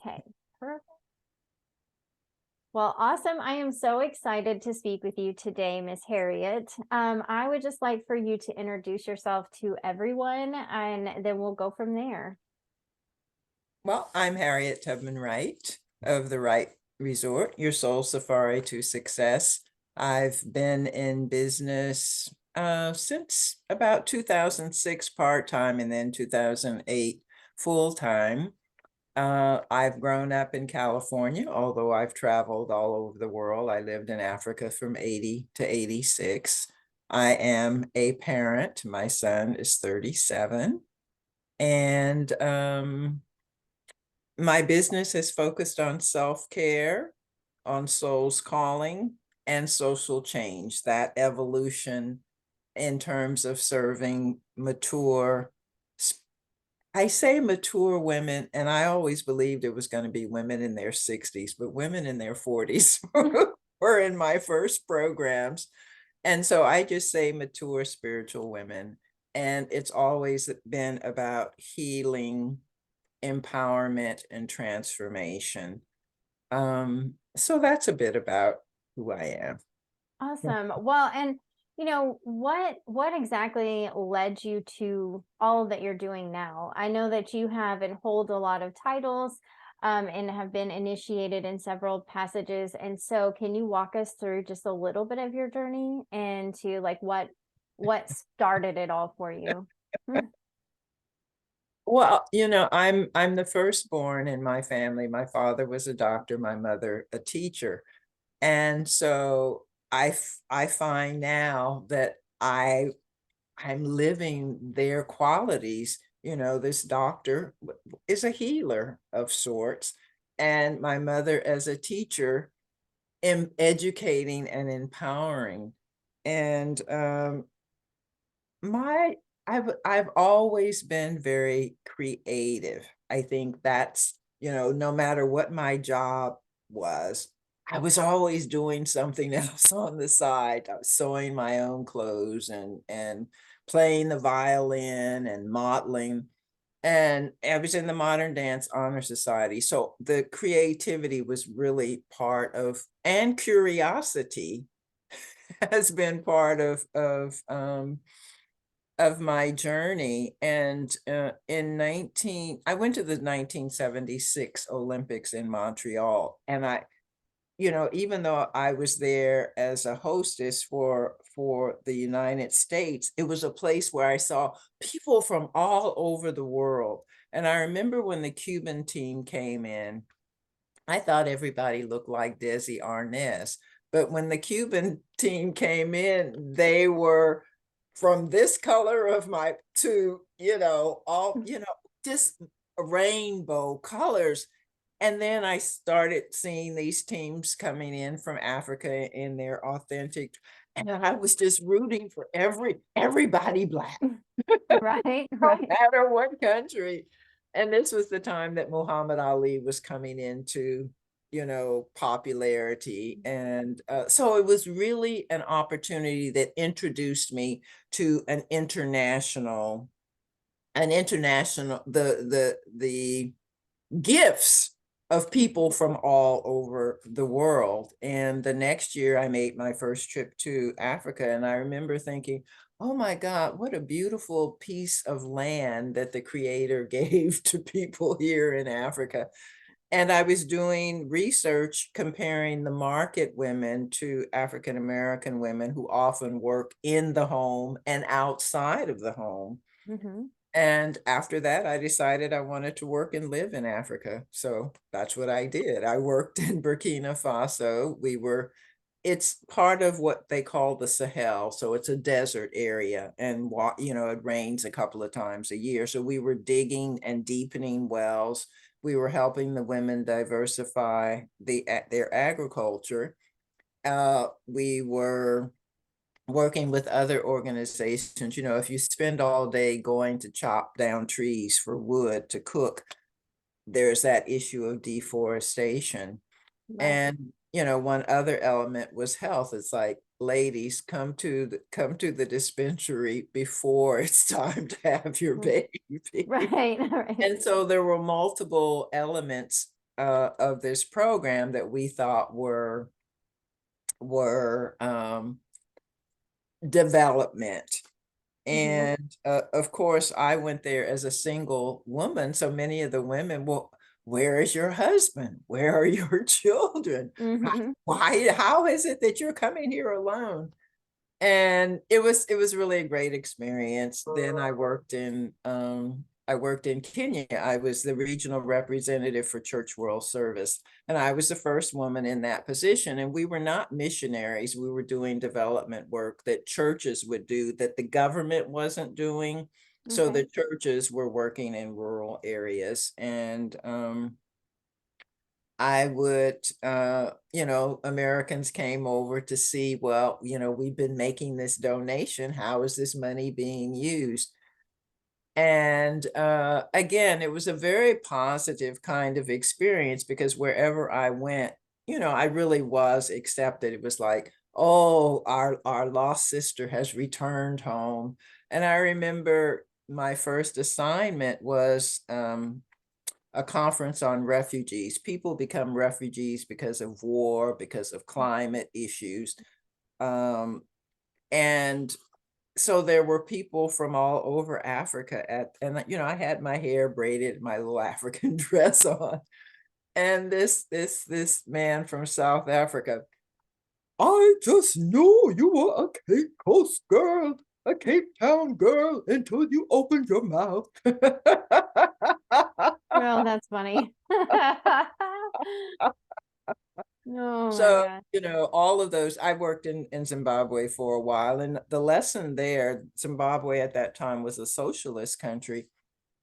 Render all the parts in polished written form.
Okay, perfect. Well, awesome. I am so excited to speak with you today, Miss Harriet. I would just like for you to introduce yourself to everyone, and then we'll go from there. Well, I'm Harriet Tubman Wright of the Wright Resort, your soul safari to success. I've been in business since about 2006 part-time and then 2008 full-time. I've grown up in California, although I've traveled all over the world. I lived in Africa from 80 to 86. I am a parent. My son is 37. And my business is focused on self-care, on soul's calling, and social change, that evolution in terms of serving mature, I say mature women, and I always believed it was going to be women in their 60s, but women in their 40s were in my first programs. And so I just say mature spiritual women. And it's always been about healing, empowerment, and transformation. So that's a bit about who I am. Awesome. Well, and what exactly led you to all that you're doing now? I know that you have and hold a lot of titles, and have been initiated in several passages. And so can you walk us through just a little bit of your journey and to like what started it all for you? Well, I'm the firstborn in my family. My father was a doctor, my mother a teacher. And so I find now that I'm living their qualities. This doctor is a healer of sorts, and my mother as a teacher, educating and empowering. And my I've always been very creative. I think that's, no matter what my job was, I was always doing something else on the side. I was sewing my own clothes and playing the violin and modeling. And I was in the Modern Dance Honor Society. So the creativity was really part of, and curiosity has been part of my journey. And I went to the 1976 Olympics in Montreal, and even though I was there as a hostess for the United States, it was a place where I saw people from all over the world. And I remember when the Cuban team came in, I thought everybody looked like Desi Arnaz. But when the Cuban team came in, they were from this color of my to, all, just rainbow colors. And then I started seeing these teams coming in from Africa in their authentic, and I was just rooting for everybody Black, Right, no right. matter what country. And this was the time that Muhammad Ali was coming into, popularity. And so it was really an opportunity that introduced me to the gifts of people from all over the world. And the next year I made my first trip to Africa, and I remember thinking, oh my God, what a beautiful piece of land that the creator gave to people here in Africa. And I was doing research comparing the market women to African American women who often work in the home and outside of the home. Hmm. And after that, I decided I wanted to work and live in Africa. So that's what I did. I worked in Burkina Faso. It's part of what they call the Sahel. So it's a desert area, and, it rains a couple of times a year. So we were digging and deepening wells. We were helping the women diversify their agriculture. We were working with other organizations. If you spend all day going to chop down trees for wood to cook, there's that issue of deforestation. Right. And one other element was health. It's like, ladies, come to the dispensary before it's time to have your baby. Right, right. And so there were multiple elements of this program that we thought were development. And of course, I went there as a single woman. So many of the women, well, where is your husband? Where are your children? Mm-hmm. How is it that you're coming here alone? And it was really a great experience. Then I worked in Kenya. I was the regional representative for Church World Service, and I was the first woman in that position. And we were not missionaries. We were doing development work that churches would do that the government wasn't doing. So Okay. the churches were working in rural areas. And I would, Americans came over to see, well, we've been making this donation. How is this money being used? And again, it was a very positive kind of experience because wherever I went, I really was accepted. It was like, oh, our lost sister has returned home. And I remember my first assignment was a conference on refugees. People become refugees because of war, because of climate issues. And so there were people from all over Africa and I had my hair braided, my little African dress on. And this man from South Africa, I just knew you were a Cape Coast girl, a Cape Town girl until you opened your mouth. Well, that's funny. Oh my So, God. all of those, I worked in Zimbabwe for a while, and the lesson there, Zimbabwe at that time was a socialist country,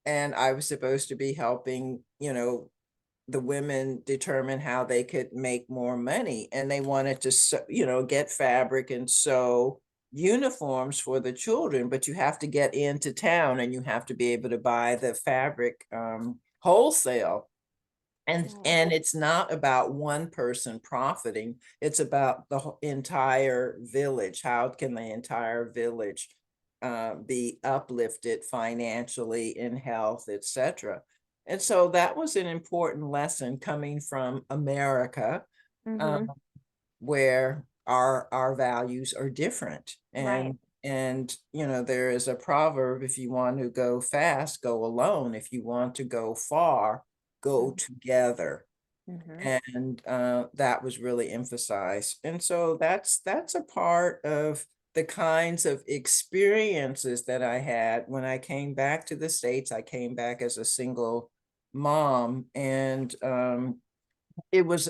and I was supposed to be helping, the women determine how they could make more money. And they wanted to, get fabric and sew uniforms for the children, but you have to get into town and you have to be able to buy the fabric wholesale. Right. And it's not about one person profiting, it's about the entire village. How can the entire village be uplifted financially, in health, etc.? And so that was an important lesson coming from America, uh, Mm-hmm. where our values are different. Right. And there is a proverb: if you want to go fast, go alone. If you want to go far, go together. Mm-hmm. And that was really emphasized. And so that's a part of the kinds of experiences that I had when I came back to the States. I came back as a single mom, and it was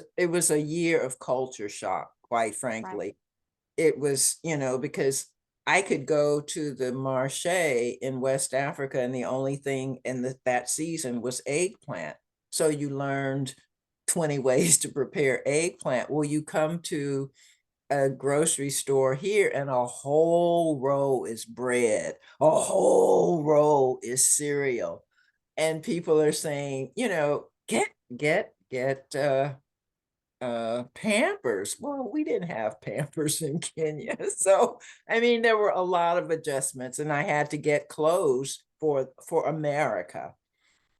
a year of culture shock, quite Right. frankly. It was, because I could go to the marché in West Africa, and the only thing in that season was eggplant. So you learned 20 ways to prepare eggplant. Well, you come to a grocery store here, and a whole row is bread, a whole row is cereal. And people are saying, get Pampers. Well, we didn't have Pampers in Kenya. So I mean, there were a lot of adjustments, and I had to get clothes for America.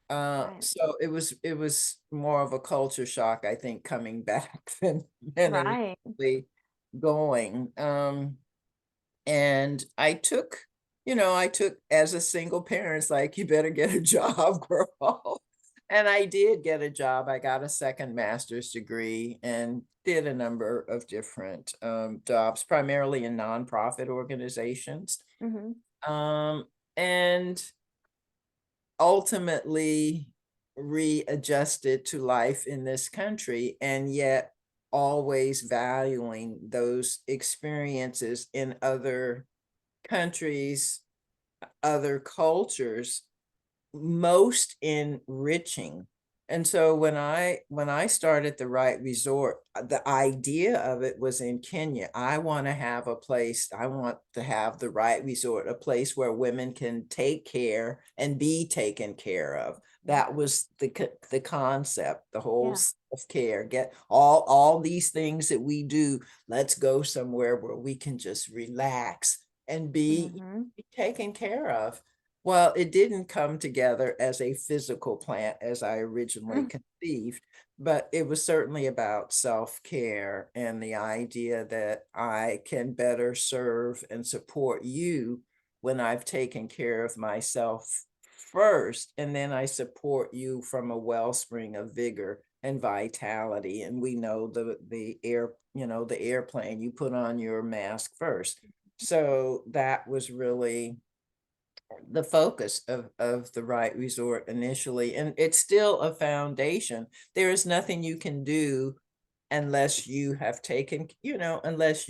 Right. So it was more of a culture shock, I think, coming back than Right. initially going. And I took as a single parent, it's like, you better get a job, girl. And I did get a job. I got a second master's degree and did a number of different jobs, primarily in nonprofit organizations. Mm-hmm. Um, and ultimately readjusted to life in this country, and yet always valuing those experiences in other countries, other cultures, most enriching. And so when I started the Right Resort, the idea of it was in Kenya. I want to have a place, I want to have the Right Resort, a place where women can take care and be taken care of. That was the concept, the whole Yeah. self-care. Get all these things that we do, let's go somewhere where we can just relax and be Mm-hmm. taken care of. Well, it didn't come together as a physical plant as I originally conceived, but it was certainly about self-care and the idea that I can better serve and support you when I've taken care of myself first, and then I support you from a wellspring of vigor and vitality. And we know the air, the airplane, you put on your mask first. So that was really the focus of the right resort initially, and it's still a foundation. There is nothing you can do unless you have taken, unless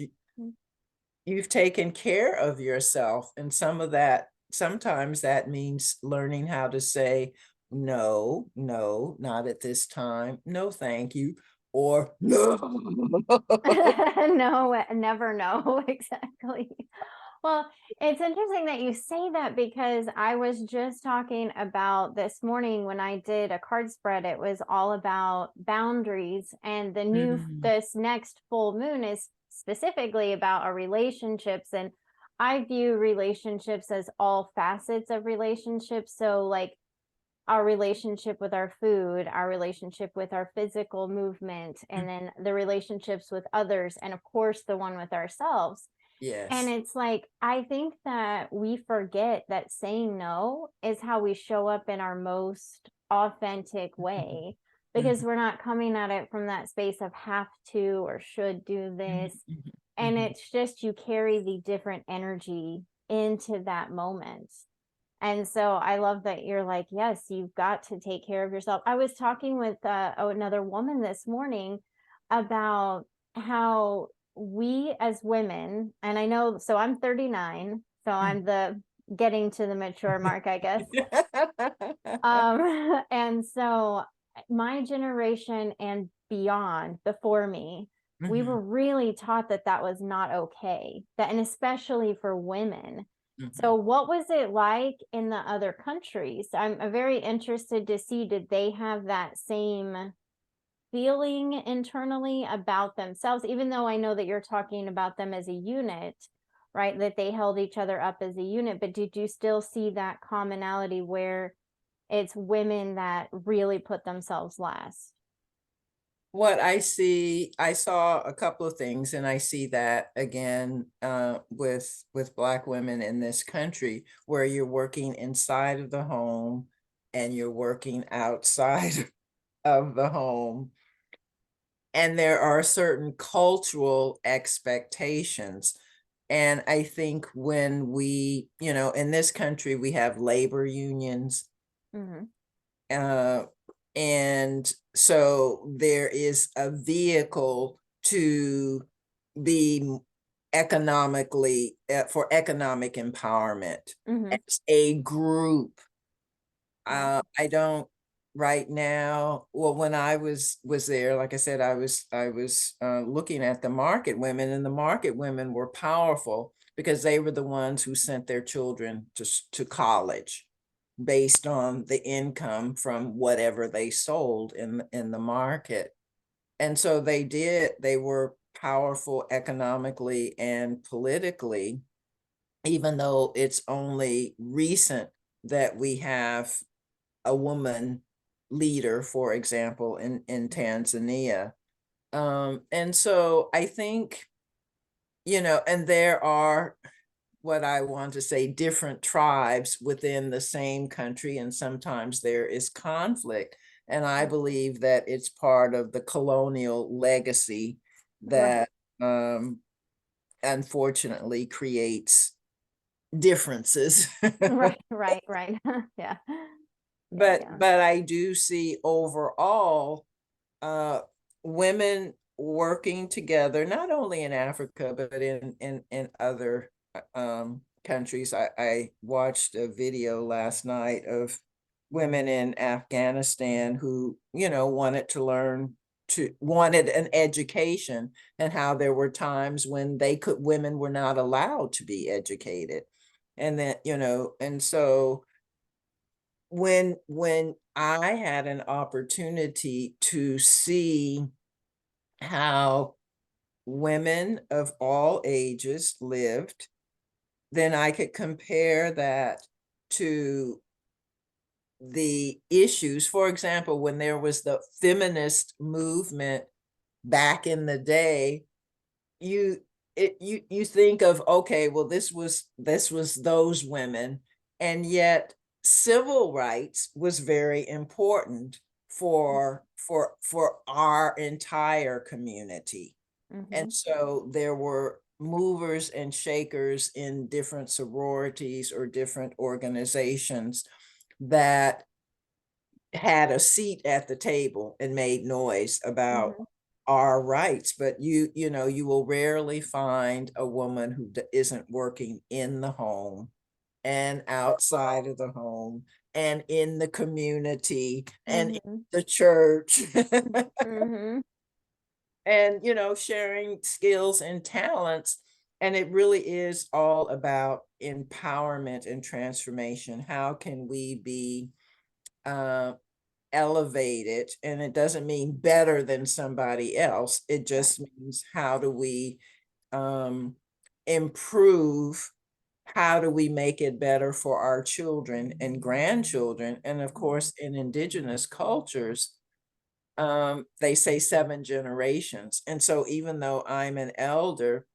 you've taken care of yourself. And sometimes that means learning how to say no, no, not at this time, no thank you, or no. No, never know. Exactly. Well, it's interesting that you say that, because I was just talking about this morning when I did a card spread. It was all about boundaries, and Mm, this next full moon is specifically about our relationships. And I view relationships as all facets of relationships. So, like, our relationship with our food, our relationship with our physical movement, and then the relationships with others, and of course, the one with ourselves. And yes. it's like, I think that we forget that saying no is how we show up in our most authentic way, because Mhm, we're not coming at it from that space of have to or should do mhm, this. mhm, And mhm. it's just, you carry the different energy into that moment. And so I love that you're like, yes, you've got to take care of yourself. I was talking with another woman this morning about how we as women, and I know, so I'm 39, so Mm. I'm the getting to the mature mark, I guess. And so my generation and beyond before me, we Mhm, were really taught that that was not okay, that, and especially for women. So mhm. what was it like in the other countries? I'm very interested to see, did they have that same feeling internally about themselves, even though I know that you're talking about them as a unit, right? That they held each other up as a unit, but did you still see that commonality where it's women that really put themselves last? What I saw a couple of things, and I see that again with Black women in this country, where you're working inside of the home and you're working outside of the home. And there are certain cultural expectations. And I think when in this country, we have labor unions, Hmm. uh, and so there is a vehicle to be economically for economic empowerment Hmm. as a group. Right. I don't right now. Well, when I was there, like I said, I was looking at the market women, and the market women were powerful because they were the ones who sent their children to college based on the income from whatever they sold in the market. And so they were powerful economically and politically, even though it's only recent that we have a woman leader, for example, in Tanzania. And so I think, and there are what I want to say different tribes within the same country, and sometimes there is conflict. And I believe that it's part of the colonial legacy Right. that unfortunately creates differences. Right. Right. Right. Yeah. Yeah. but Yeah. but I do see overall uh women working together, not only in Africa but in other countries. I watched a video last night of women in Afghanistan who wanted an education, and how there were times when women were not allowed to be educated. And then, and so when I had an opportunity to see how women of all ages lived, then I could compare that to the issues. For example, when there was the feminist movement back in the day, you you think of, okay, well, this was those women, and yet civil rights was very important for our entire community. And Mhm. so there were movers and shakers in different sororities or different organizations that had a seat at the table and made noise about Mhm. our rights. But you know, you will rarely find a woman who isn't working in the home and outside of the home and in the community and in Mhm. the church Mhm. and, you know, sharing skills and talents. And it really is all about empowerment and transformation. How can we be uh, elevated? And it doesn't mean better than somebody else. It Right. just means, how do we um, improve? How do we make it better for our children and grandchildren? And of course, in indigenous cultures, they say 7 generations. And so even though I'm an elder,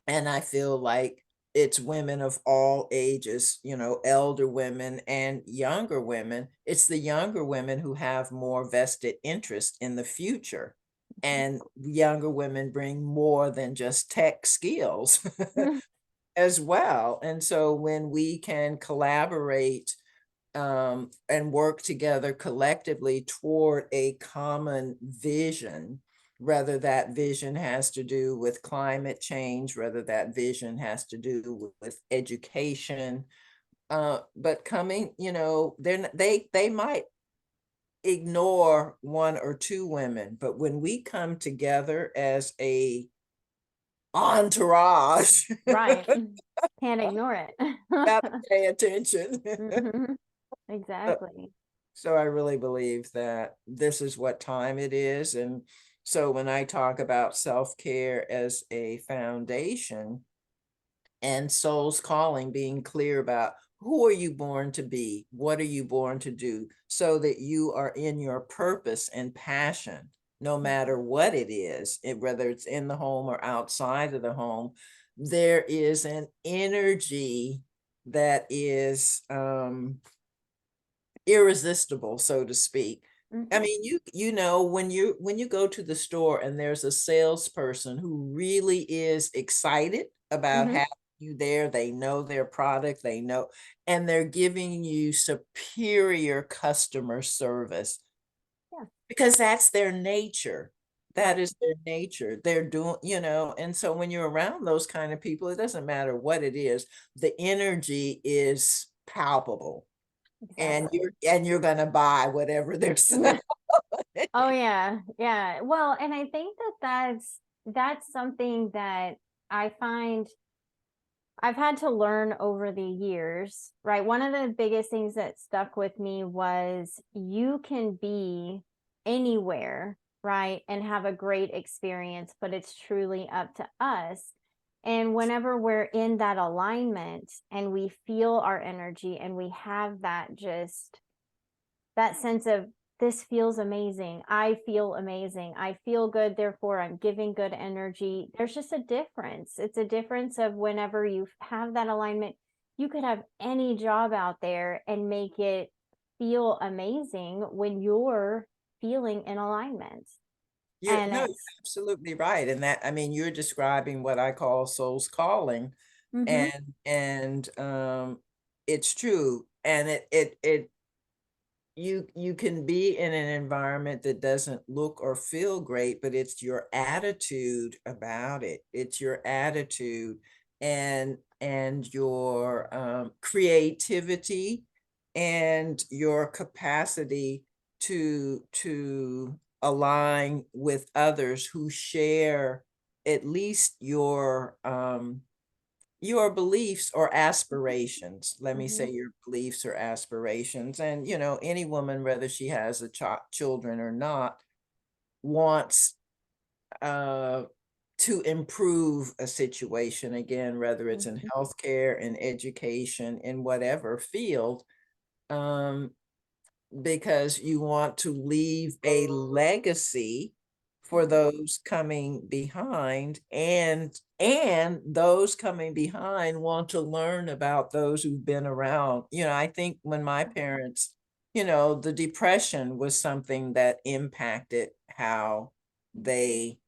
and I feel like it's women of all ages, you know, elder women and younger women, it's the younger women who have more vested interest in the future. And younger women bring more than just tech skills Mhm. as well. And so when we can collaborate and work together collectively toward a common vision, whether that vision has to do with climate change, whether that vision has to do with education, but coming, you know, they might ignore 1 or 2 women, but when we come together as a entourage, Right. Can't ignore it. gotta pay attention. Mhm. Exactly. So I really believe that this is what time it is. And so when I talk about self-care as a foundation and soul's calling, being clear about, who are you born to be? What are you born to do? So that you are in your purpose and passion, no matter what it is, whether it's in the home or outside of the home. There is an energy that is irresistible, so to speak. I Mhm. mean, you know, when you go to the store and there's a salesperson who really is excited about Mhm. having you there, they know their product, they know, and they're giving you superior customer service Yeah. because that's their nature. Right. That is their nature. They're doing, you know, and so when you're around those kind of people, it doesn't matter what it is, the energy is palpable, and Exactly. you're gonna buy whatever they're selling. Oh yeah. Yeah. Well, and I think that that's something that I find I've had to learn over the years, right? One of the biggest things that stuck with me was you can be anywhere, right? And have a great experience, but it's truly up to us. And whenever we're in that alignment and we feel our energy and we have that just that sense of, this feels amazing. I feel amazing. I feel good. Therefore, I'm giving good energy. There's just a difference. It's a difference of whenever you have that alignment, you could have any job out there and make it feel amazing when you're feeling in alignment. You're And no, you're it's, absolutely right. And that, I mean, you're describing what I call soul's calling. mm-hmm, And it's true. And it you can be in an environment that doesn't look or feel great, but it's your attitude about it. It's your attitude and your creativity and your capacity to align with others who share at least your beliefs or aspirations. Let me mm-hmm, say your beliefs or aspirations. And, you know, any woman, whether she has a children or not, wants uh, to improve a situation, again, whether it's in mm-hmm, healthcare, in education, in whatever field. Um, because you want to leave a legacy for those coming behind, and those coming behind want to learn about those who've been around. I think when my parents, the depression was something that impacted how they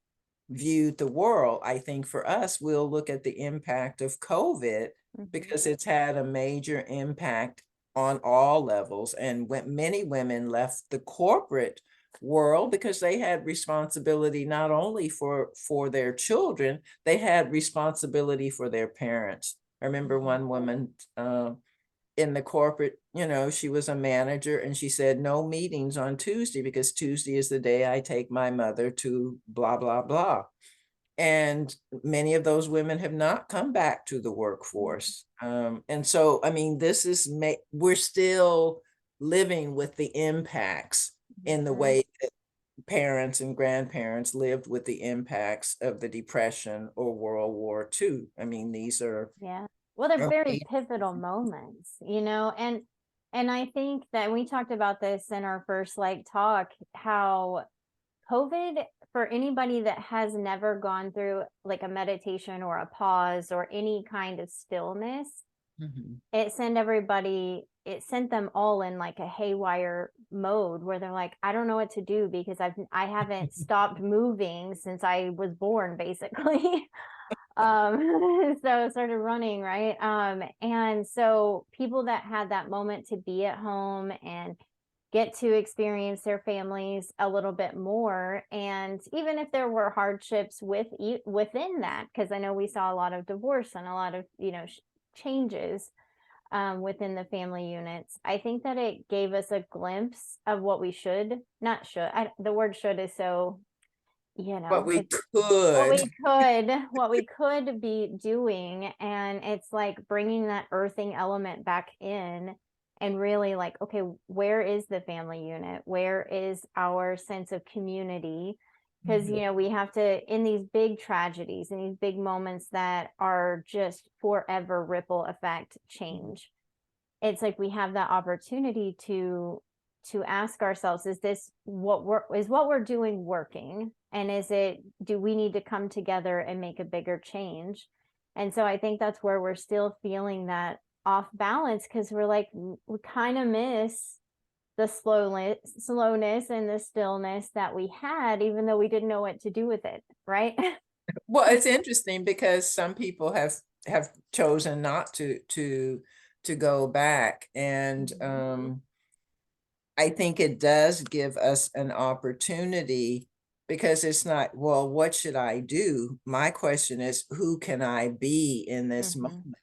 viewed the world. I think for us, we'll look at the impact of COVID because it's had a major impact on all levels. And when many women left the corporate world because they had responsibility not only for their children, they had responsibility for their parents. I remember one woman in the corporate, she was a manager, and she said, no meetings on Tuesday because Tuesday is the day I take my mother to blah, blah, blah. And many of those women have not come back to the workforce. And so, I mean, we're still living with the impacts in the way that parents and grandparents lived with the impacts of the Depression or World War II. I mean, these are well, they're very amazing. pivotal moments, and I think that we talked about this in our first talk, how COVID, for anybody that has never gone through like a meditation or a pause or any kind of stillness, it sent them all in like a haywire mode where they're like, I don't know what to do because I haven't stopped moving since I was born, basically. So I started running, right? And so people that had that moment to be at home and get to experience their families a little bit more, and even if there were hardships within that, because I know we saw a lot of divorce and a lot of changes within the family units, I think that it gave us a glimpse of what we should not should the word should is so But we it's could. what we could be doing, and it's like bringing that earthing element back in and really like, okay, where is the family unit, where is our sense of community? Because we have to, in these big tragedies and these big moments that are just forever ripple effect change, it's like we have that opportunity to ask ourselves, is this what we're doing working, and do we need to come together and make a bigger change? And so I think that's where we're still feeling that off balance, because we're like, we kind of miss the slowness and the stillness that we had, even though we didn't know what to do with it, right? Well, it's interesting because some people have chosen not to go back, and I think it does give us an opportunity, because it's not, well, what should I do? My question is, who can I be in this moment?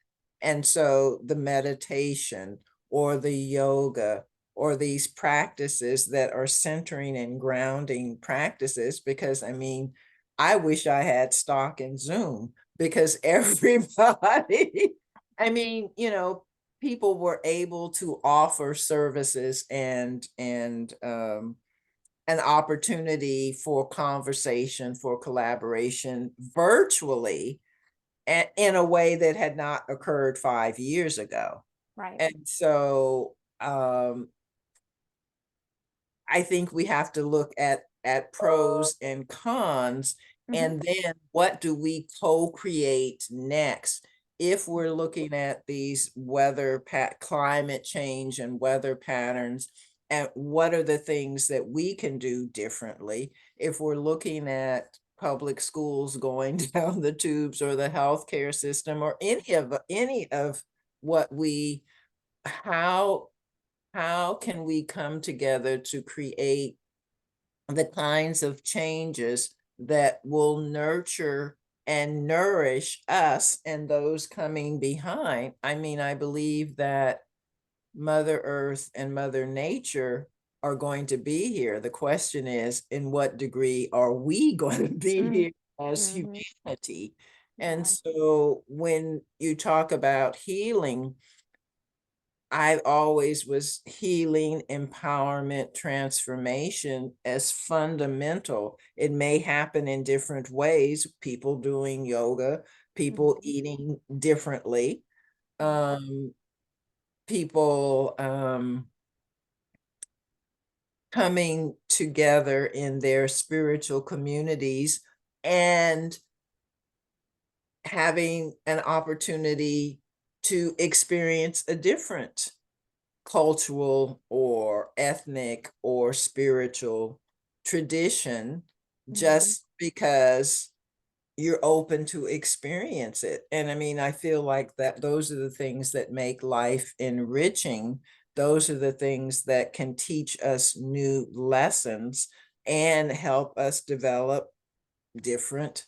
And so the meditation or the yoga or these practices that are centering and grounding practices, because I mean, I wish I had stock in Zoom, because everybody, I mean, people were able to offer services and an opportunity for conversation, for collaboration virtually, and in a way that had not occurred 5 years ago. Right. And so I think we have to look at pros and cons, and then what do we co-create next? If we're looking at these climate change and weather patterns, and what are the things that we can do differently? If we're looking at public schools going down the tubes, or the healthcare system, or any of what how can we come together to create the kinds of changes that will nurture and nourish us and those coming behind? I mean, I believe that Mother Earth and Mother Nature are going to be here. The question is, in what degree are we going to be here as humanity? And so when you talk about healing, I always was healing, empowerment, transformation as fundamental. It may happen in different ways, people doing yoga, people eating differently, people coming together in their spiritual communities and having an opportunity to experience a different cultural or ethnic or spiritual tradition just because you're open to experience it. And I mean, I feel like that those are the things that make life enriching. Those are the things that can teach us new lessons and help us develop different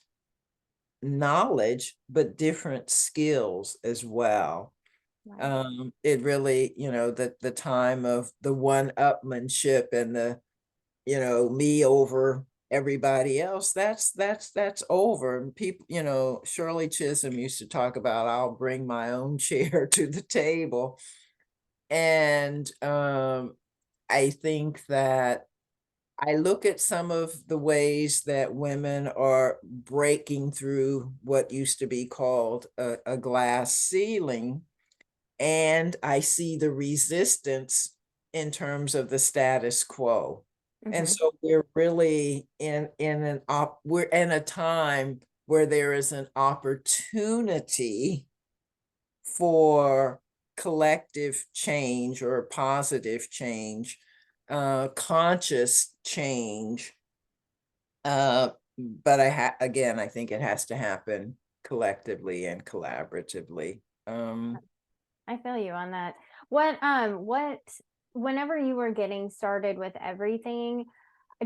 knowledge, but different skills as well. Right. It really, the time of the one-upmanship and the, me over everybody else, that's over. And people, Shirley Chisholm used to talk about, I'll bring my own chair to the table. And I think that I look at some of the ways that women are breaking through what used to be called a glass ceiling, and I see the resistance in terms of the status quo. And so we're really we're in a time where there is an opportunity for collective change or positive change, conscious change. But again, I think it has to happen collectively and collaboratively. I feel you on that. Whenever you were getting started with everything,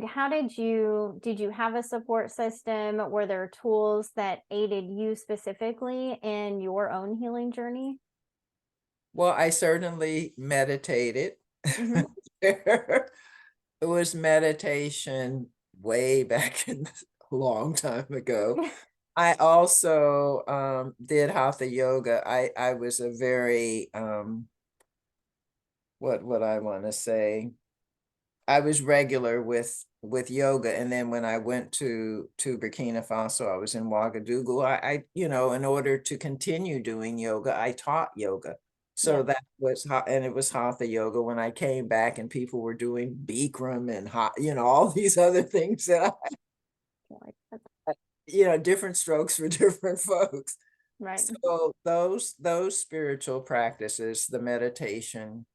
how did you have a support system? Were there tools that aided you specifically in your own healing journey? Well, I certainly meditated. Mm-hmm. It was meditation way back in a long time ago. I also did hatha yoga. I was a very what I want to say. I was regular with yoga, and then when I went to Burkina Faso, I was in Ouagadougou. In order to continue doing yoga, I taught yoga. So Yep. that was and it was hatha yoga. When I came back, and people were doing Bikram and all these other things that different strokes for different folks. Right. So those spiritual practices, the meditation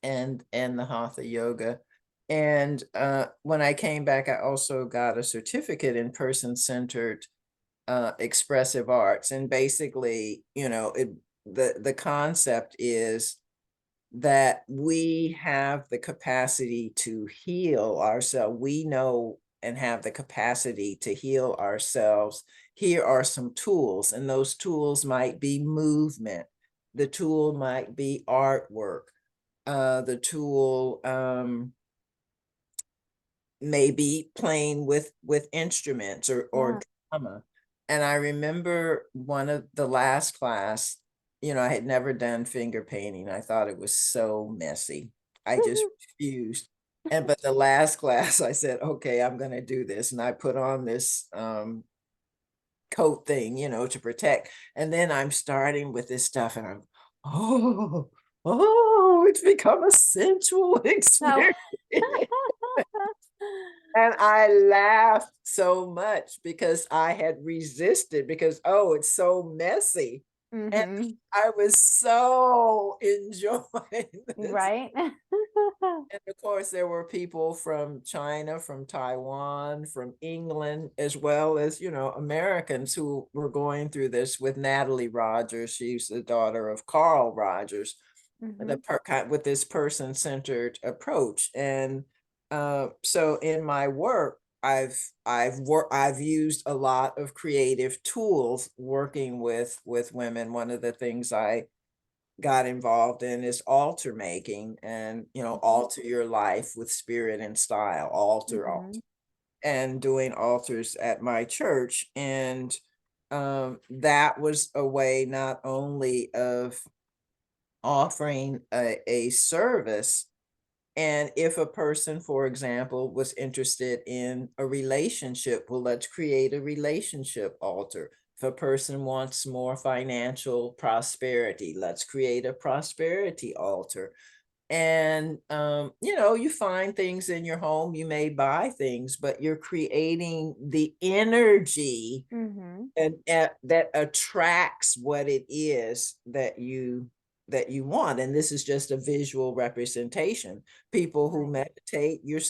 and the hatha yoga. And when I came back, I also got a certificate in person-centered expressive arts. And basically, the concept is that we have the capacity to heal ourselves. We know and have the capacity to heal ourselves. Here are some tools, and those tools might be movement. The tool might be artwork. The tool may be playing with instruments or Yeah. drama. And I remember one of the last class, I had never done finger painting. I thought it was so messy. I just refused. But the last class, I said, okay, I'm going to do this. And I put on this coat thing, to protect. And then I'm starting with this stuff, and I'm, it's become a sensual No. experience. And I laughed so much because I had resisted because, it's so messy. And Mm-hmm. I was so enjoying this. Right. And of course, there were people from China, from Taiwan, from England, as well as, Americans who were going through this with Natalie Rogers. She's the daughter of Carl Rogers, with this person-centered approach. And so in my work, I've used a lot of creative tools working with women. One of the things I got involved in is altar making, and alter your life with spirit and style, altar, and doing altars at my church. And that was a way not only of offering a service. And if a person, for example, was interested in a relationship, well, let's create a relationship altar. If a person wants more financial prosperity, let's create a prosperity altar. And you know, you find things in your home, you may buy things, but you're creating the energy and that attracts what it is that you want. And this is just a visual representation. People who Right. meditate, you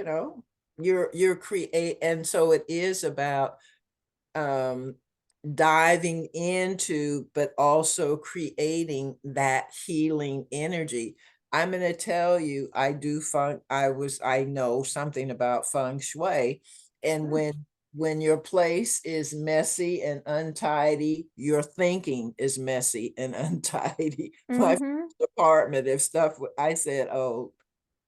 know, you're create, and so it is about um diving into, but also creating that healing energy. I'm going to tell you, I know something about feng shui. And Sure. when your place is messy and untidy, your thinking is messy and untidy. My Mm-hmm. apartment, if stuff, I said, oh,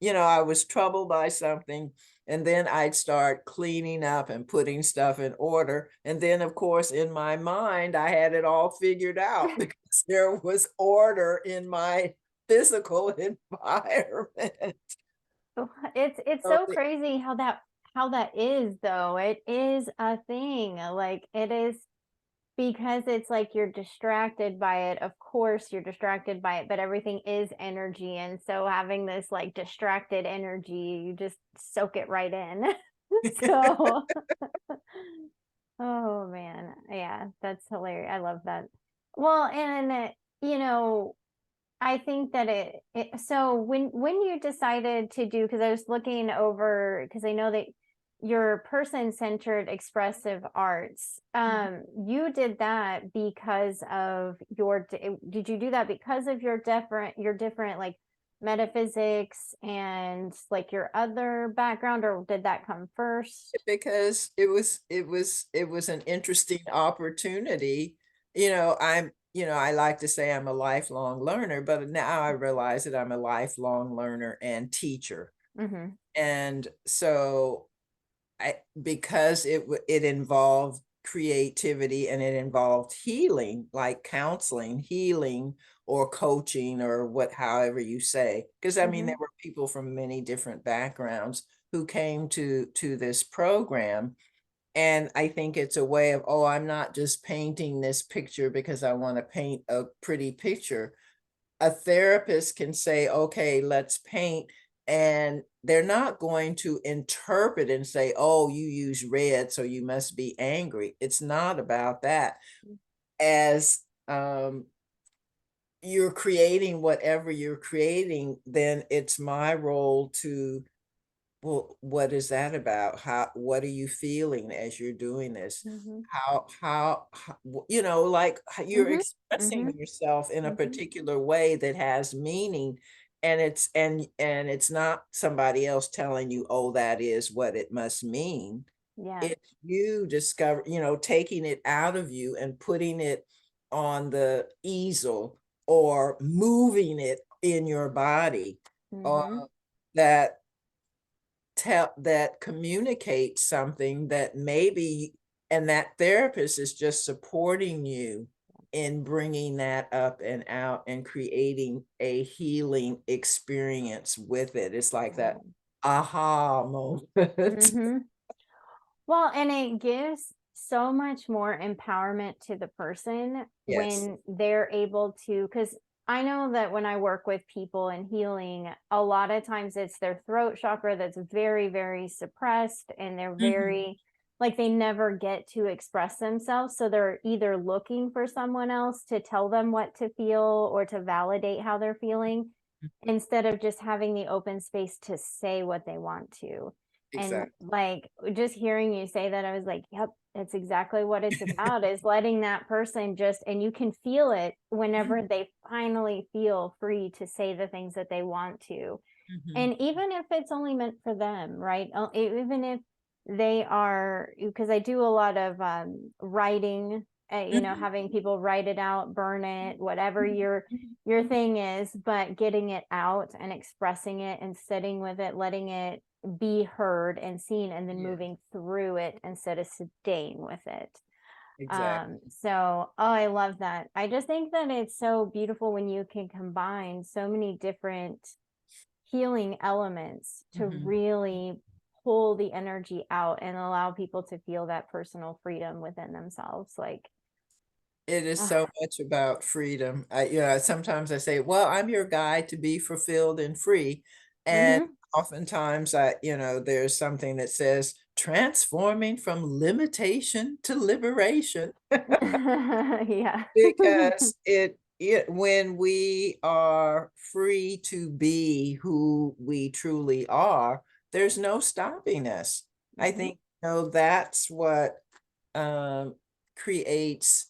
you know, I was troubled by something, and then I'd start cleaning up and putting stuff in order. And then, of course, in my mind, I had it all figured out because there was order in my physical environment. It's So so crazy how that is though. It is a thing. Like it is because it's like you're distracted by it. Of course you're distracted by it, but everything is energy. And so having this like distracted energy, you just soak it right in. So oh man. Yeah, that's hilarious. I love that. Well, and you know, I think that so when you decided to do, because I was looking over, because I know that your person-centered expressive arts, you did that because of did you do that because of your different like metaphysics and like your other background, or did that come first? because it was an interesting opportunity. You know, I like to say I'm a lifelong learner, but now I realize that I'm a lifelong learner and teacher. Mm-hmm. And so because it involved creativity and it involved healing, like counseling, healing, or coaching, or however you say, because I mean Mm-hmm. there were people from many different backgrounds who came to this program. And I think it's a way of, oh, I'm not just painting this picture because I want to paint a pretty picture. A therapist can say, okay, let's paint. And they're not going to interpret and say, oh, you use red, so you must be angry. It's not about that. As you're creating whatever you're creating, then it's my role to, well, what is that about? What are you feeling as you're doing this? Mm-hmm. You know, like you're Mm-hmm. Mm-hmm. expressing yourself in a Mm-hmm. particular way that has meaning. And it's not somebody else telling you, oh, that is what it must mean. Yeah. It's you discover, taking it out of you and putting it on the easel, or moving it in your body, or Mm-hmm. that that communicates something that maybe, and that therapist is just supporting you in bringing that up and out and creating a healing experience with it. It's like that aha moment. Mm-hmm. Well, and it gives so much more empowerment to the person Yes. when they're able to, because I know that when I work with people in healing, a lot of times it's their throat chakra that's very, very suppressed, and they're Mhm. very, like, they never get to express themselves. So they're either looking for someone else to tell them what to feel or to validate how they're feeling, instead of just having the open space to say what they want to. And Exactly. like just hearing you say that, I was like, yep, that's exactly what it's about, is letting that person just, and you can feel it whenever they finally feel free to say the things that they want to. Mhm. And even if it's only meant for them, right? Even if they are, because I do a lot of writing, Mhm. having people write it out, burn it, whatever Mhm. your thing is, but getting it out and expressing it and sitting with it, letting it be heard and seen, and then Yeah, moving through it instead of staying with it. exactly. So, oh, I love that. I just think that it's so beautiful when you can combine so many different healing elements to Mhm. really pull the energy out and allow people to feel that personal freedom within themselves. Like, It is Ugh. so much about freedom. Sometimes I say, well, I'm your guide to be fulfilled and free. And Mhm. oftentimes there's something that says transforming from limitation to liberation. Yeah. Because when we are free to be who we truly are, there's no stopping us. I Mhm. think, that's what creates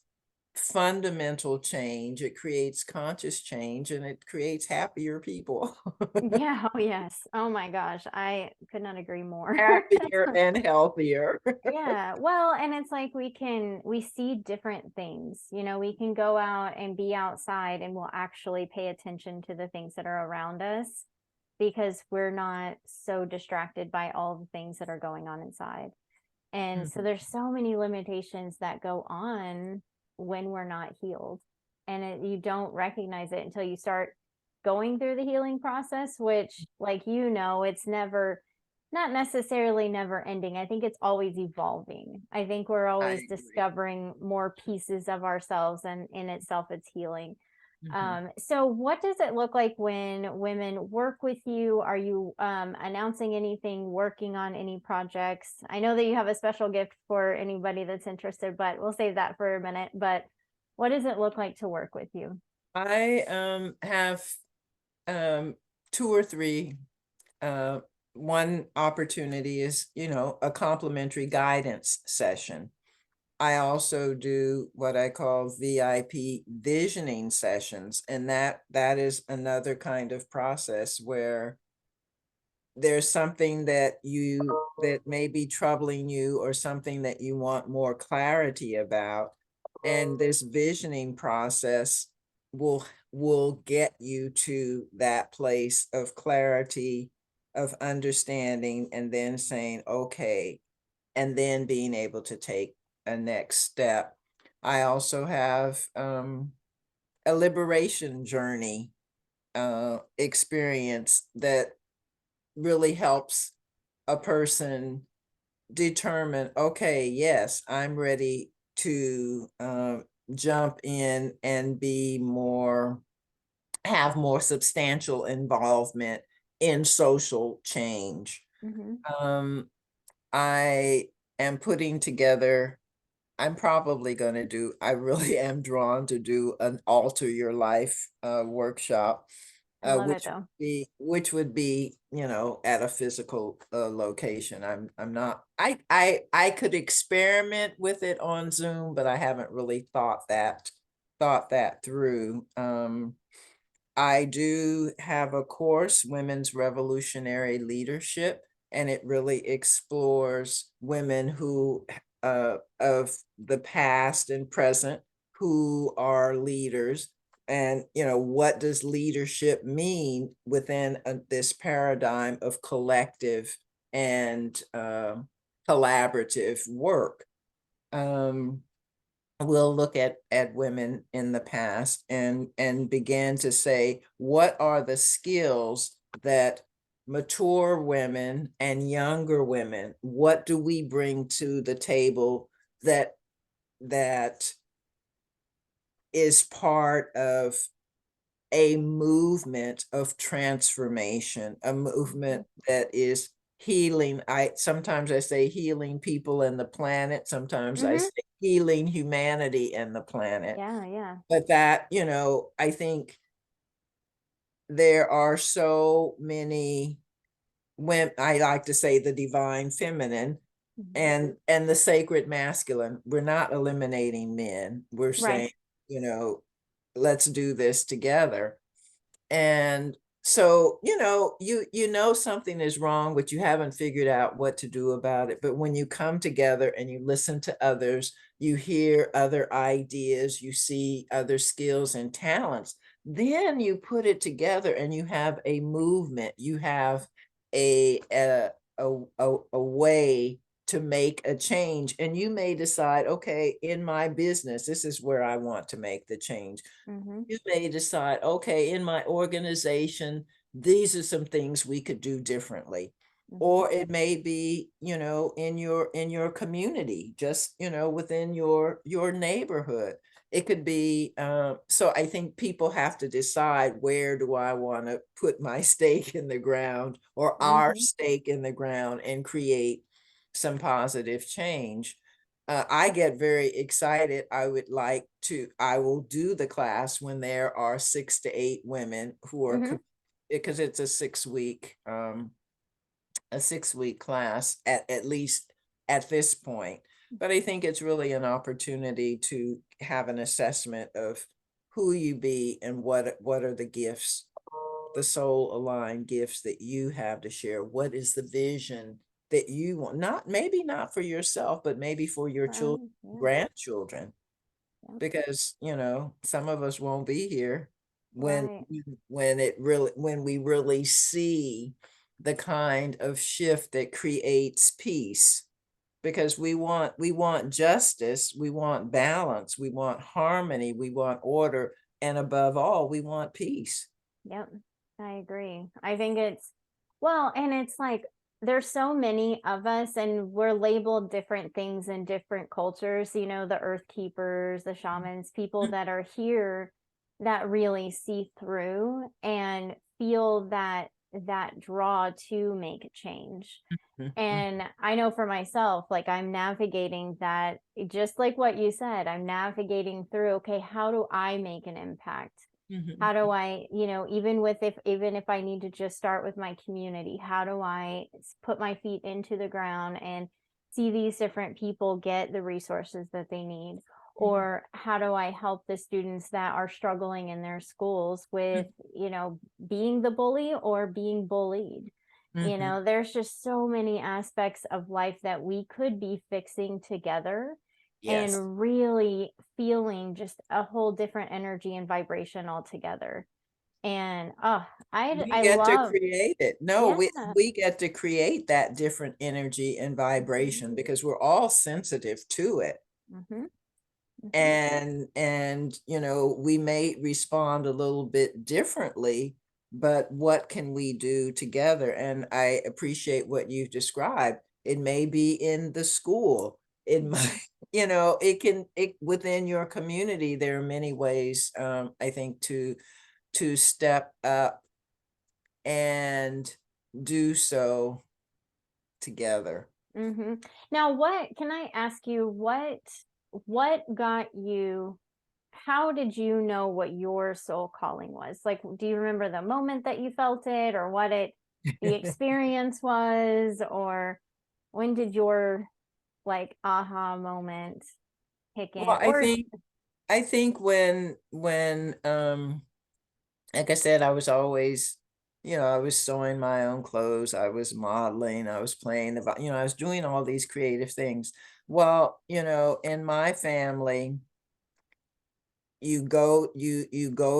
fundamental change. It creates conscious change and it creates happier people. Yeah, oh yes. Oh my gosh, I could not agree more. Happier and healthier. Yeah, well, and it's like we see different things. We can go out and be outside and we'll actually pay attention to the things that are around us because we're not so distracted by all the things that are going on inside. And so Mhm. there's so many limitations that go on when we're not healed. And you don't recognize it until you start going through the healing process, which, like, it's not necessarily never ending. I think it's always evolving. I think we're I always agree. discovering more pieces of ourselves, and in itself, it's healing. Mhm. So what does it look like when women work with you? Are you announcing anything, working on any projects? I know that you have a special gift for anybody that's interested, but we'll save that for a minute. But what does it look like to work with you? I have um two or three. uh One opportunity is, a complimentary guidance session. I also do what I call VIP visioning sessions, and that is another kind of process where there's something that may be troubling you or something that you want more clarity about, and this visioning process will will get you to that place of clarity, of understanding, and then saying okay, and then being able to take a next step. I also have a liberation journey experience that really helps a person determine, okay, yes, I'm ready to jump in and have more substantial involvement in social change. Hmm. Um, I am putting together, I'm probably going to do, I really am drawn to do an alter your life workshop, I love it though. which would be, at a physical location. I'm not, I could experiment with it on Zoom, but I haven't really thought that through. I do have a course, Women's Revolutionary Leadership, and it really explores women who of the past and present who are leaders, and what does leadership mean within this paradigm of collective and collaborative work. Um, we'll look at women in the past and begin to say, what are the skills that mature women and younger women, what do we bring to the table that is part of a movement of transformation, a Mhm. movement that is healing. I say healing people and the planet. Sometimes I say Hmm. healing humanity and the planet. Yeah, yeah. But I think there are so many women, I like to say the divine feminine Mhm. and the sacred masculine. We're not eliminating men. We're Right. saying, you know, let's do this together. And so, you know something is wrong, but you haven't figured out what to do about it. But when you come together and you listen to others, you hear other ideas, you see other skills and talents, then you put it together and you have a movement, you have a a a way to make a change. And you may decide, okay, in my business, this is where I want to make the change. Hmm. You may decide, okay, in my organization, these are some things we could do differently. or it may be, you know, in your community, just, you know, within your neighborhood. It could be, so I think people have to decide, where do I want to put my stake in the ground, or our Mhm. stake in the ground, and create some positive change. I get very excited. I will do the class when there are 6 to 8 women who are, Mhm. because it's a 6 week class at least at this point. But I think it's really an opportunity to have an assessment of who you be, and what are the gifts, the soul aligned gifts that you have to share. What is the vision that you want, not maybe not for yourself, but maybe for your children, Right. Yeah. grandchildren, Yep. because, you know, some of us won't be here when Right. when we really see the kind of shift that creates peace, because we want justice, we want balance, we want harmony, we want order, and above all, we want peace. Yep. I agree. I think it's, well, and it's like there's so many of us and we're labeled different things in different cultures, you know, the earth keepers, the shamans, people that are here that really see through and feel that draw to make a change. Mhm, And I know for myself, like I'm navigating that, just like what you said, I'm navigating through, okay, how do I make an impact? mhm, How do I, you know, even if I need to just start with my community, how do I put my feet into the ground and see these different people get the resources that they need? mhm, Or how do I help the students that are struggling in their schools with, you know, being the bully or being bullied? You mhm. know, there's just so many aspects of life that we could be fixing together Yes. and really feeling just a whole different energy and vibration altogether. And We I get to love, create it. No, yeah. we get to create that different energy and Mhm. vibration, because we're all sensitive to it. Mhm. Mhm. And you know, we may respond a little bit differently, but what can we do together? And I appreciate what you've described. It may be in the school, it Mhm. might, you know, it within your community. There are many ways, I think, to step up and do so together. Mhm. Now, what can I ask you, what got you, how did you know what your soul calling was? Like, do you remember the moment that you felt it, or what it, the experience was, or when did your like aha moment kick Well, in? Or I think when like I said, I was always, you know, I was sewing my own clothes, I was modeling, I was playing about, you know, I was doing all these creative things. Well, you know, in my family, you go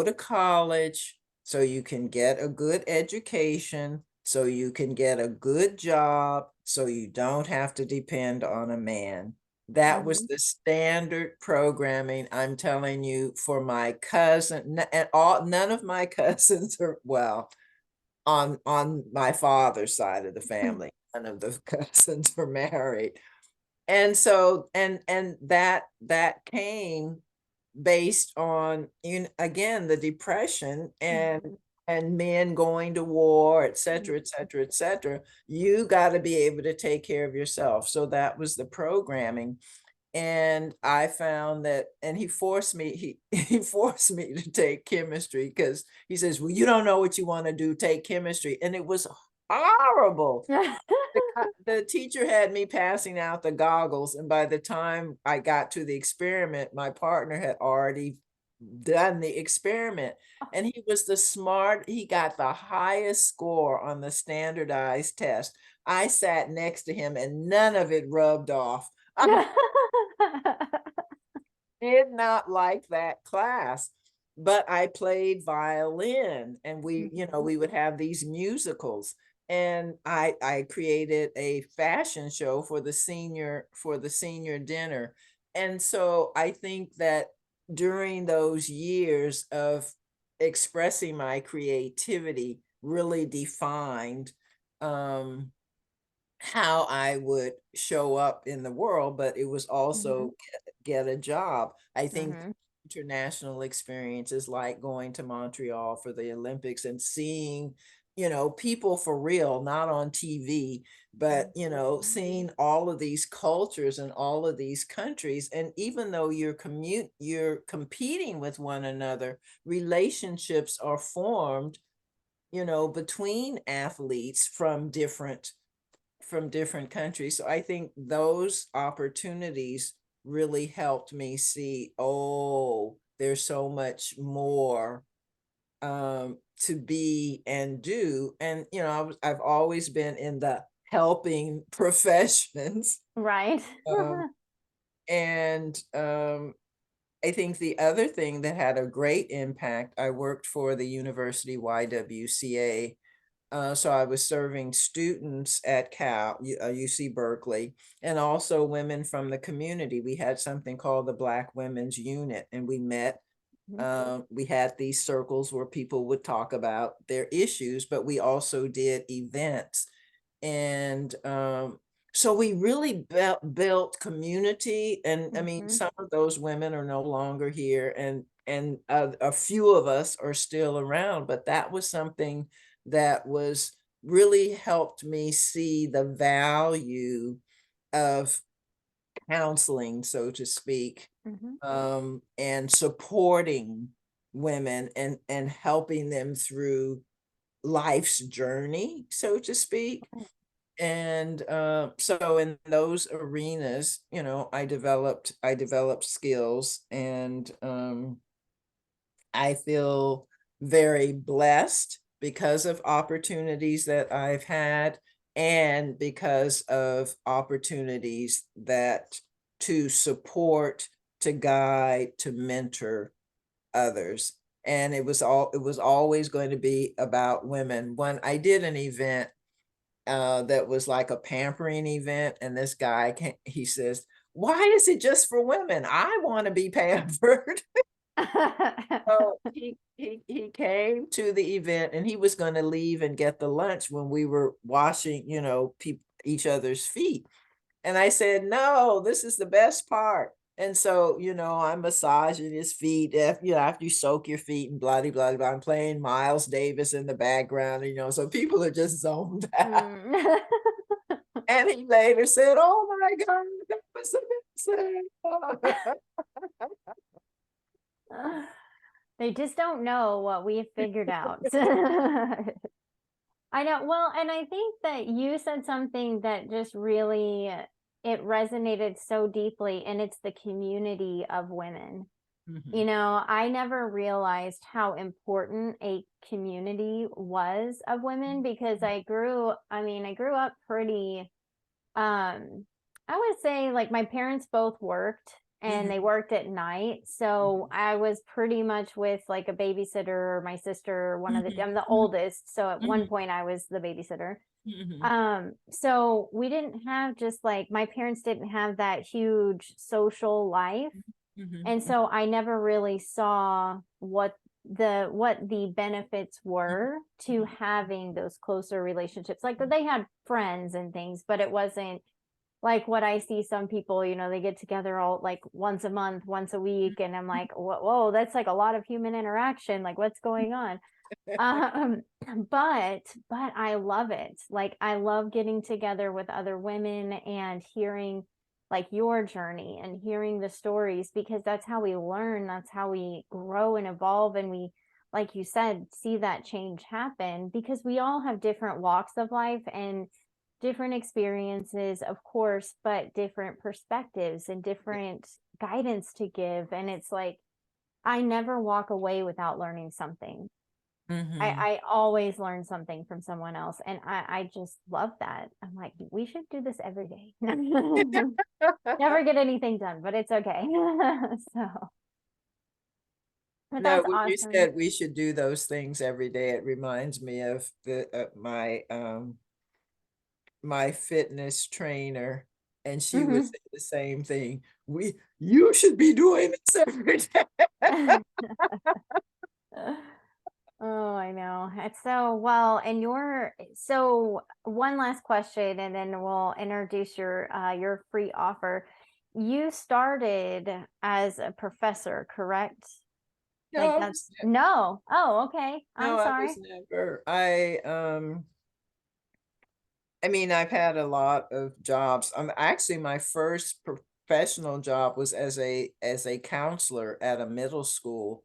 to college so you can get a good education, so you can get a good job, so you don't have to depend on a man. That was Mhm. the standard programming, I'm telling you, for my cousin. And all, none of my cousins are, well, on my father's side of the family, none of the cousins were married. And so, and that came based on, again, the depression, Mhm. and men going to war, et Mhm. cetera, et cetera, et cetera. You got to be able to take care of yourself. So that was the programming. And I found that, and he forced me, he forced me to take chemistry, because he says, well, you don't know what you want to do, take chemistry. And it was horrible. The teacher had me passing out the goggles, and by the time I got to the experiment, my partner had already done the experiment. And he got the highest score on the standardized test. I sat next to him and none of it rubbed off. I did not like that class, but I played violin, and Mhm. we would have these musicals, and I created a fashion show for the senior dinner. And so I think that during those years of expressing my creativity really defined, um how I would show up in the world, but it was Mhm. also get a job. I think Mhm. international experiences like going to Montreal for the Olympics and seeing, people for real, not on TV, but, seeing all of these cultures and all of these countries. And even though you're competing with one another, relationships are formed, between athletes from different countries. So I think those opportunities really helped me see, oh, there's so much more to be and do. And I've always been in the helping professions. Right. Um, and I think the other thing that had a great impact, I worked for the University YWCA. So I was serving students at UC Berkeley, and also women from the community. We had something called the Black Women's Unit, and we met. Mhm. We had these circles where people would talk about their issues, but we also did events. And so we really built community. And I mean, Mhm. some of those women are no longer here, and a few of us are still around. But that was something that was really helped me see the value of counseling, so to speak, Mhm. and supporting women and helping them through life's journey, so to speak. Right. And so in those arenas, I developed skills, and I feel very blessed because of opportunities that I've had, and because of opportunities that to support, to guide, to mentor others. And it was always going to be about women. When I did an event that was like a pampering event, and this guy he says, "Why is it just for women? I want to be pampered." So he came to the event, and he was going to leave and get the lunch when we were washing, each other's feet. And I said, "No, this is the best part." And so, I'm massaging his feet, after you soak your feet and blah, blah, blah, blah. I'm playing Miles Davis in the background, so people are just zoned out. Mm. And he later said, "Oh my God, that was amazing." They just don't know what we've figured out. I know. Well, and I think that you said something that just really it resonated so deeply, and it's the community of women. Mhm, I never realized how important a community was of women because I grew up pretty I would say like my parents both worked and mhm, they worked at night. So mhm, I was pretty much with like a babysitter or my sister, mhm, I'm the mhm, oldest. So at one mhm, point I was the babysitter. mhm, So we didn't have just like my parents didn't have that huge social life. mhm, And mhm, so I never really saw what the benefits were to mhm, having those closer relationships. Like they had friends and things, but it wasn't like what I see some people, they get together all like once a month, once a week, and I'm like, whoa, that's like a lot of human interaction. Like, what's going on? Um, but I love it. Like, I love getting together with other women and hearing like your journey and hearing the stories because that's how we learn, that's how we grow and evolve, and we, like you said, see that change happen because we all have different walks of life and different experiences, of course, but different perspectives and different guidance to give. And it's like, I never walk away without learning something. mhm. I always learn something from someone else. And I just love that. I'm like, we should do this every day. Never get anything done, but it's okay. So, but No, that's when you awesome. said we should do those things every day, it reminds me of my fitness trainer, and she would Mhm. say the same thing. You should be doing this every day. Oh, I know. It's so well, and so one last question and then we'll introduce your free offer. You started as a professor, correct? No, Like I that's was no. Oh, okay. no, I'm I was sorry. never. I mean, I've had a lot of jobs. Actually, my first professional job was as a counselor at a middle school.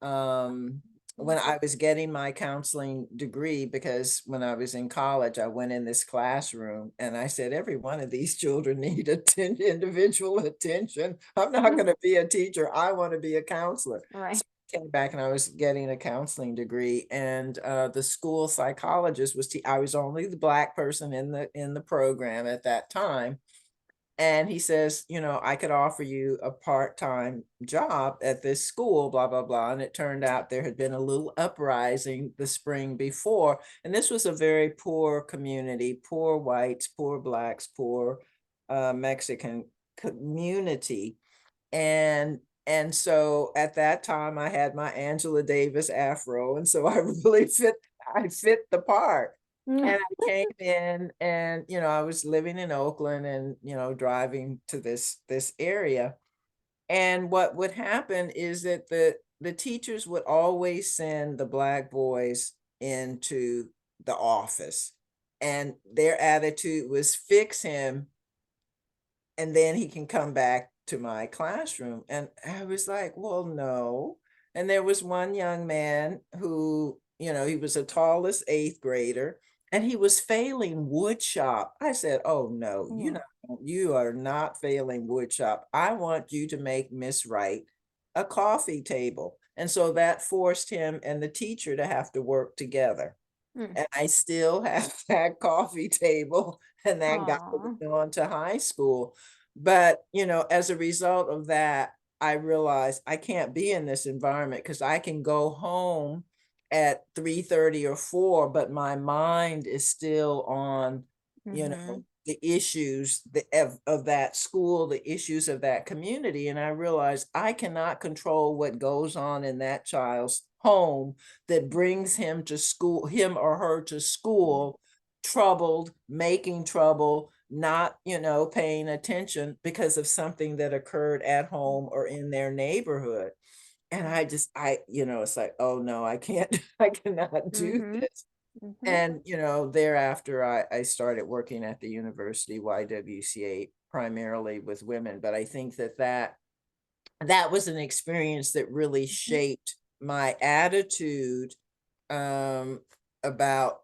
Um, when I was getting my counseling degree, because when I was in college, I went in this classroom and I said, every one of these children need individual attention. I'm not going to be a teacher. I want to be a counselor. Right. Came back and I was getting a counseling degree, and the school psychologist was I was only the Black person in the program at that time, and he says, you know, I could offer you a part-time job at this school, blah blah blah. And it turned out there had been a little uprising the spring before, and this was a very poor community, poor whites, poor Blacks, poor Mexican community, and so at that time I had my Angela Davis afro, and so I really I fit the part. And I came in, and you know, I was living in Oakland, and you know, driving to this area. And what would happen is that the teachers would always send the Black boys into the office, and their attitude was fix him and then he can come back to my classroom. And I was like, well, no. And there was one young man who, you know, he was the tallest eighth grader and he was failing wood shop. I said, oh no, Yeah. you are not failing wood shop. I want you to make Miss Wright a coffee table. And so that forced him and the teacher to have to work together. Mm. And I still have that coffee table, and that got Aw. me on to high school. But, you know, as a result of that, I realized I can't be in this environment because I can go home at 3:30 or 4, but my mind is still on, you know, Mhm. the issues of that school, the issues of that community. And I realized I cannot control what goes on in that child's home that brings him to school, him or her to school, troubled, making trouble, not, you know, paying attention because of something that occurred at home or in their neighborhood. And you know, it's like, oh no, I can't, I cannot do Mhm. this. Mhm. And, you know, thereafter, I started working at the university, YWCA, primarily with women. But I think that was an experience that really Mhm. shaped my attitude um, about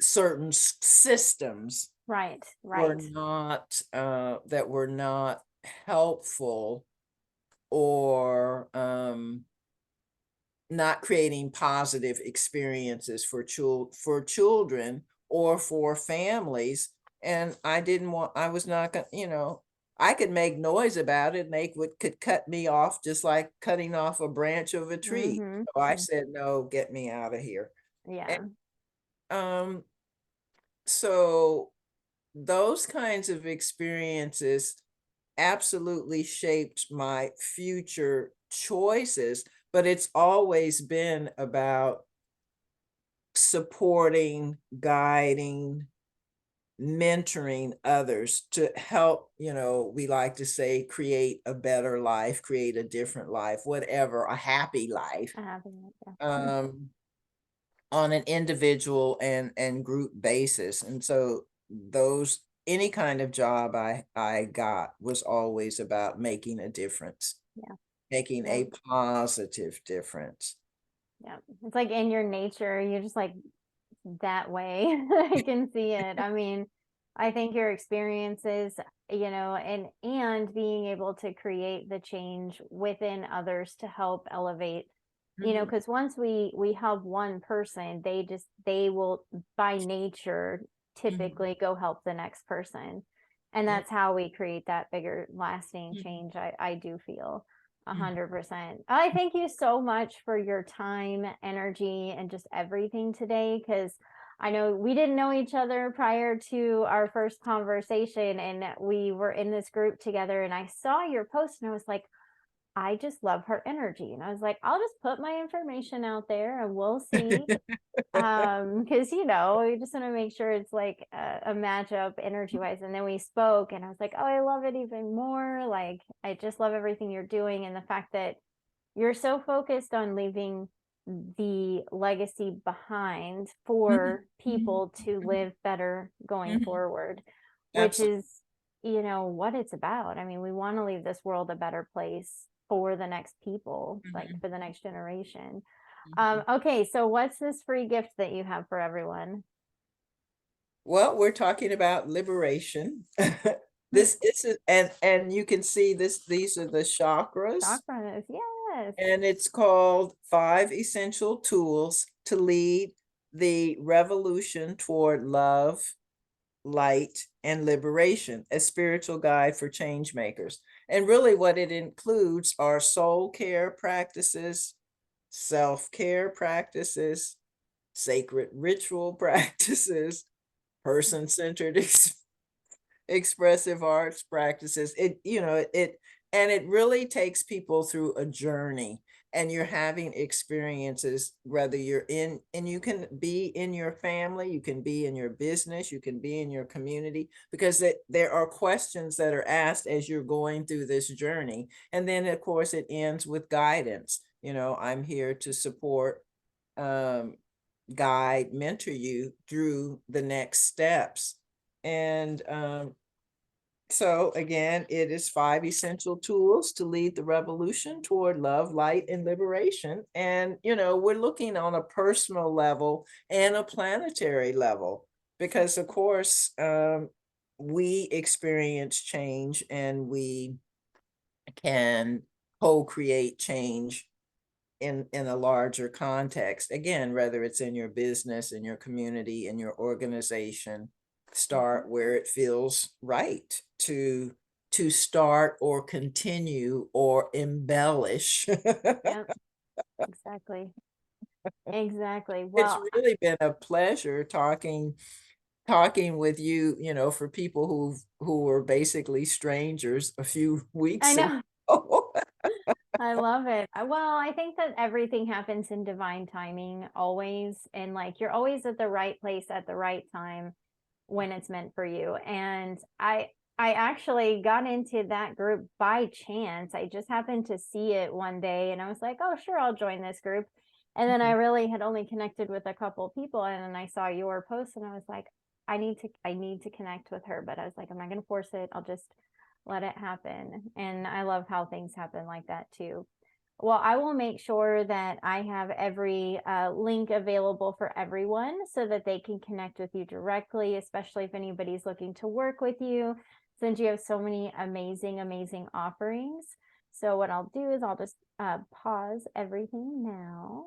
certain systems Right. were Right. not that were not helpful, or not creating positive experiences for children or for families. And I was not gonna, you know, I could make noise about it, make what could cut me off, just like cutting off a branch of a tree. Mhm. So I said, no, get me out of here. And Yeah. um so those kinds of experiences absolutely shaped my future choices, but it's always been about supporting, guiding, mentoring others to help, you know, we like to say, create a better life, create a different life, whatever, a happy life, I have it. Yeah. um, on an individual and group basis. And so those any kind of job I got was always about making a difference, Yeah. making Yeah. a positive difference. Yeah. It's like in your nature, you're just like that way. I can see it. I mean, I think your experiences, and being able to create the change within others to help elevate, Mhm, because once we help one person, they will by nature mhm, typically go help the next person. And yeah, that's how we create that bigger lasting mhm, change. I do feel. A mhm. 100%. I thank you so much for your time, energy, and just everything today. Because I know we didn't know each other prior to our first conversation, and we were in this group together. And I saw your post, and I was like, I just love her energy. And I was like, I'll just put my information out there and we'll see. Because we just want to make sure it's like a matchup energy wise. And then we spoke and I was like, oh, I love it even more. Like, I just love everything you're doing, and the fact that you're so focused on leaving the legacy behind for people to live better going forward, which Absolutely. is, what it's about. I mean, we want to leave this world a better place for the next people, like for the next generation. Okay, so what's this free gift that you have for everyone? Well, we're talking about liberation. Hmm. This is, and you can see this, these are the chakras, Chakras, yes. and it's called 5 Essential Tools to Lead the Revolution Toward Love, Light, and Liberation, a spiritual guide for change makers. And really what it includes are soul care practices, self-care practices, sacred ritual practices, person-centered expressive arts practices. And it really takes people through a journey, and you're having experiences, whether you're in, and you can be in your family, you can be in your business, you can be in your community, because there are questions that are asked as you're going through this journey. And then of course it ends with guidance. I'm here to support, um, guide, mentor you through the next steps. And so again, it is 5 essential tools to lead the revolution toward love, light, and liberation. And, we're looking on a personal level and a planetary level, because of course, we experience change and we can co-create change in a larger context. Again, whether it's in your business, in your community, in your organization, start where it feels right to start or continue or embellish. Yep, exactly. Exactly. It's Well, really been a pleasure talking with you, for people who were basically strangers a few I weeks ago. know. I love it. Well, I think that everything happens in divine timing always. And like you're always at the right place at the right time when it's meant for you. And I actually got into that group by chance. I just happened to see it one day and I was like, oh, sure, I'll join this group. And then I really had only connected with a couple of people, and then I saw your post and I was like, I need to connect with her. But I was like, I'm not going to force it. I'll just let it happen. And I love how things happen like that too. Well, I will make sure that I have every link available for everyone so that they can connect with you directly, especially if anybody's looking to work with you, since you have so many amazing, amazing offerings. So what I'll do is I'll just pause everything now.